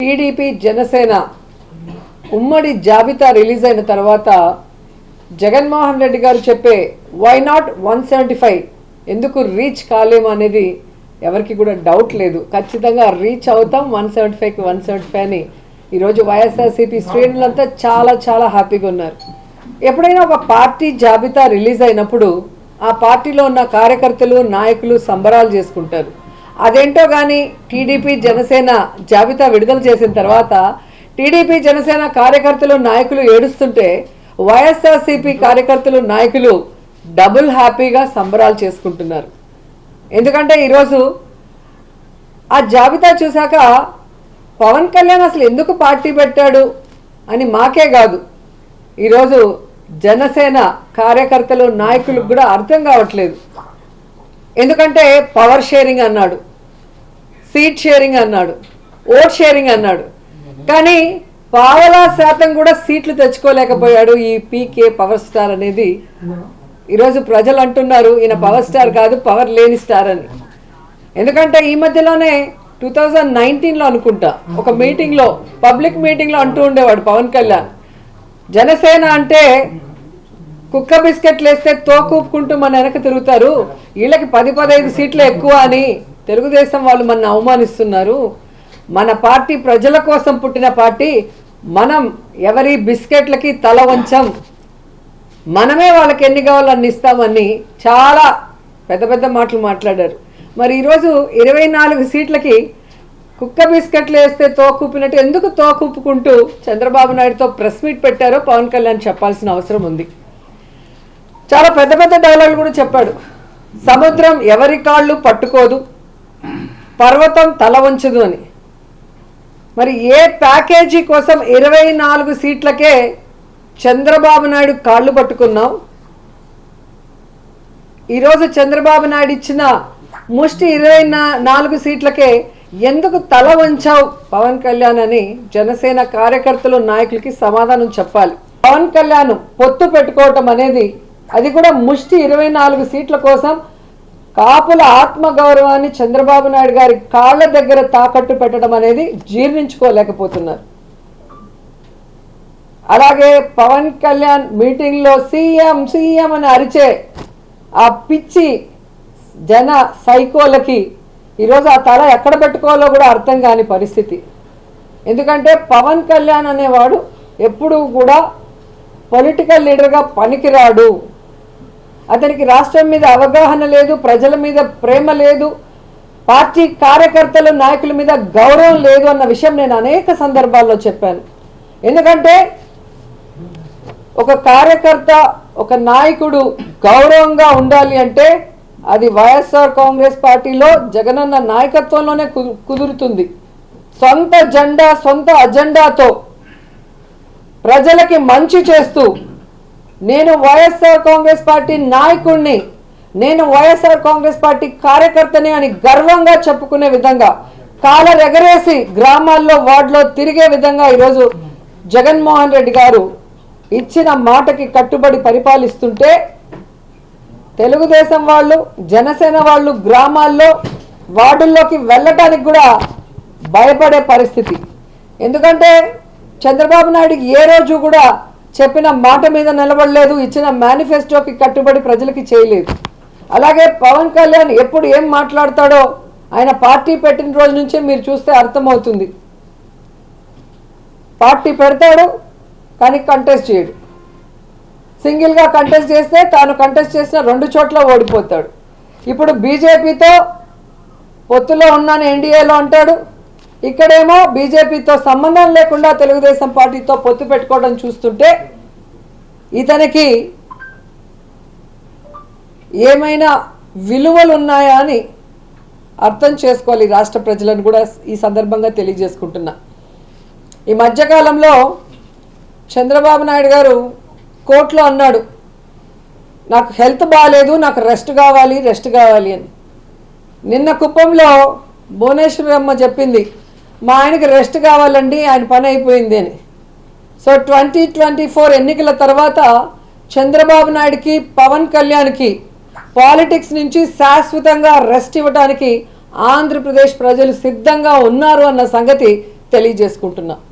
TDP Janasena ఉమ్మడి జాబితా release అయిన తర్వాత జగన్మోహన్ రెడ్డి గారు చెప్పే వై నాట్ 175 ఎందుకు రీచ్ కాలేము అనేది ఎవరికి కూడా డౌట్ లేదు. ఖచ్చితంగా రీచ్ అవుతాం 175కి 175 అని ఈరోజు వైఎస్ఆర్సీపీ శ్రేణులంతా చాలా చాలా హ్యాపీగా ఉన్నారు. ఎప్పుడైనా ఒక పార్టీ జాబితా రిలీజ్ అయినప్పుడు ఆ పార్టీలో ఉన్న కార్యకర్తలు నాయకులు సంబరాలు చేసుకుంటారు. అదేంటో కానీ టీడీపీ జనసేన జాబితా విడుదల చేసిన తర్వాత టీడీపీ జనసేన కార్యకర్తలు నాయకులు ఏడుస్తుంటే వైఎస్ఆర్సీపీ కార్యకర్తలు నాయకులు డబుల్ హ్యాపీగా సంబరాలు చేసుకుంటున్నారు. ఎందుకంటే ఈరోజు ఆ జాబితా చూశాక పవన్ కళ్యాణ్ అసలు ఎందుకు పార్టీ పెట్టాడు అని మాకే కాదు, ఈరోజు జనసేన కార్యకర్తలు నాయకులకు కూడా అర్థం కావట్లేదు. ఎందుకంటే పవర్ షేరింగ్ అన్నాడు, సీట్ షేరింగ్ అన్నాడు, ఓట్ షేరింగ్ అన్నాడు, కానీ 1% కూడా సీట్లు తెచ్చుకోలేకపోయాడు ఈ పీకే పవర్ స్టార్ అనేది. ఈరోజు ప్రజలు అంటున్నారు ఈయన పవర్ స్టార్ కాదు, పవర్ లేని స్టార్ అని. ఎందుకంటే ఈ మధ్యలోనే 2019లో అనుకుంటా ఒక మీటింగ్లో, పబ్లిక్ మీటింగ్లో అంటూ ఉండేవాడు పవన్ కళ్యాణ్, జనసేన అంటే కుక్క బిస్కెట్లు వేస్తే తోకూపుకుంటూ మన వెనక తిరుగుతారు, వీళ్ళకి 10-15 సీట్లు ఎక్కువ అని తెలుగుదేశం వాళ్ళు మన అవమానిస్తున్నారు, మన పార్టీ ప్రజల కోసం పుట్టిన పార్టీ, మనం ఎవరి బిస్కెట్లకి తల వంచం, మనమే వాళ్ళకి ఎన్ని కావాలో అన్ని ఇస్తామని చాలా పెద్ద పెద్ద మాటలు మాట్లాడారు. మరి ఈరోజు 24 సీట్లకి కుక్క బిస్కెట్లు వేస్తే తోకూపినట్టు ఎందుకు తోకూపుకుంటూ చంద్రబాబు నాయుడుతో ప్రెస్ మీట్ పెట్టారో పవన్ కళ్యాణ్ చెప్పాల్సిన అవసరం ఉంది. చాలా పెద్ద పెద్ద డైలాగులు కూడా చెప్పాడు. సముద్రం ఎవరి కాళ్ళు పట్టుకోదు, పర్వతం తల వంచదు అని. మరి ఏ ప్యాకేజీ కోసం 24 సీట్లకే చంద్రబాబు నాయుడు కాళ్ళు పట్టుకున్నావు? ఈరోజు చంద్రబాబు నాయుడు ఇచ్చిన ముష్టి 24 సీట్లకే ఎందుకు తల వంచావు పవన్ కళ్యాణ్ అని జనసేన కార్యకర్తలు నాయకులకి సమాధానం చెప్పాలి. పవన్ కళ్యాణ్ పొత్తు పెట్టుకోవటం అనేది, అది కూడా ముష్టి 24 సీట్ల కోసం కాపుల ఆత్మగౌరవాన్ని చంద్రబాబు నాయుడు గారి కాళ్ళ దగ్గర తాకట్టు పెట్టడం అనేది జీర్ణించుకోలేకపోతున్నారు. అలాగే పవన్ కళ్యాణ్ మీటింగ్లో సీఎం సీఎం అని అరిచే ఆ పిచ్చి జన సైకోలకి ఈరోజు ఆ తల ఎక్కడ పెట్టుకోవాలో కూడా అర్థం కాని పరిస్థితి. ఎందుకంటే పవన్ కళ్యాణ్ అనేవాడు ఎప్పుడూ కూడా పొలిటికల్ లీడర్గా పనికిరాడు, అతనికి రాష్ట్రం మీద అవగాహన లేదు, ప్రజల మీద ప్రేమ లేదు, పార్టీ కార్యకర్తలు నాయకుల మీద గౌరవం లేదు అన్న విషయం నేను అనేక సందర్భాల్లో చెప్పాను. ఎందుకంటే ఒక కార్యకర్త, ఒక నాయకుడు గౌరవంగా ఉండాలి అంటే అది వైఎస్ఆర్ కాంగ్రెస్ పార్టీలో జగనన్న నాయకత్వంలోనే కుదురుతుంది. సొంత జెండా, సొంత అజెండాతో ప్రజలకి మంచి చేస్తూ, నేను వైఎస్ఆర్ కాంగ్రెస్ పార్టీ నాయకుడిని, నేను వైఎస్ఆర్ కాంగ్రెస్ పార్టీ కార్యకర్తని అని గర్వంగా చెప్పుకునే విధంగా, కాలర్ ఎగరేసి గ్రామాల్లో వార్డులో తిరిగే విధంగా ఈరోజు జగన్మోహన్ రెడ్డి గారు ఇచ్చిన మాటకి కట్టుబడి పరిపాలిస్తుంటే తెలుగుదేశం వాళ్ళు, జనసేన వాళ్ళు గ్రామాల్లో వార్డుల్లోకి వెళ్ళటానికి కూడా భయపడే పరిస్థితి. ఎందుకంటే చంద్రబాబు నాయుడు ఏ రోజు కూడా చెప్పిన మాట మీద నిలబడలేదు, ఇచ్చిన మేనిఫెస్టోకి కట్టుబడి ప్రజలకి చేయలేదు. అలాగే పవన్ కళ్యాణ్ ఎప్పుడు ఏం మాట్లాడతాడో ఆయన పార్టీ పెట్టిన రోజు నుంచే మీరు చూస్తే అర్థమవుతుంది. పార్టీ పెడతాడు కానీ కంటెస్ట్ చేయడు, సింగిల్గా కంటెస్ట్ చేస్తే తాను కంటెస్ట్ చేసిన 2 చోట్ల ఓడిపోతాడు. ఇప్పుడు బీజేపీతో పొత్తులో ఉన్నాను ఎన్డీఏలో అంటాడు, ఇక్కడేమో బీజేపీతో సంబంధం లేకుండా తెలుగుదేశం పార్టీతో పొత్తు పెట్టుకోవడం చూస్తుంటే ఇతనికి ఏమైనా విలువలు ఉన్నాయా అని అర్థం చేసుకోవాలి రాష్ట్ర ప్రజలను కూడా ఈ సందర్భంగా తెలియజేసుకుంటున్నా. ఈ మధ్యకాలంలో చంద్రబాబు నాయుడు గారు కోర్టులో అన్నాడు, నాకు హెల్త్ బాగాలేదు, నాకు రెస్ట్ కావాలి అని. నిన్న కుప్పంలో భువనేశ్వరమ్మ చెప్పింది, మా ఆయనకి రెస్ట్ కావాలండి, ఆయన పని అయిపోయింది అని. సో 2024 ఎన్నికల తర్వాత చంద్రబాబు నాయుడుకి, పవన్ కళ్యాణ్కి పాలిటిక్స్ నుంచి శాశ్వతంగా రెస్ట్ ఇవ్వడానికి ఆంధ్రప్రదేశ్ ప్రజలు సిద్ధంగా ఉన్నారు అన్న సంగతి తెలియజేసుకుంటున్నా.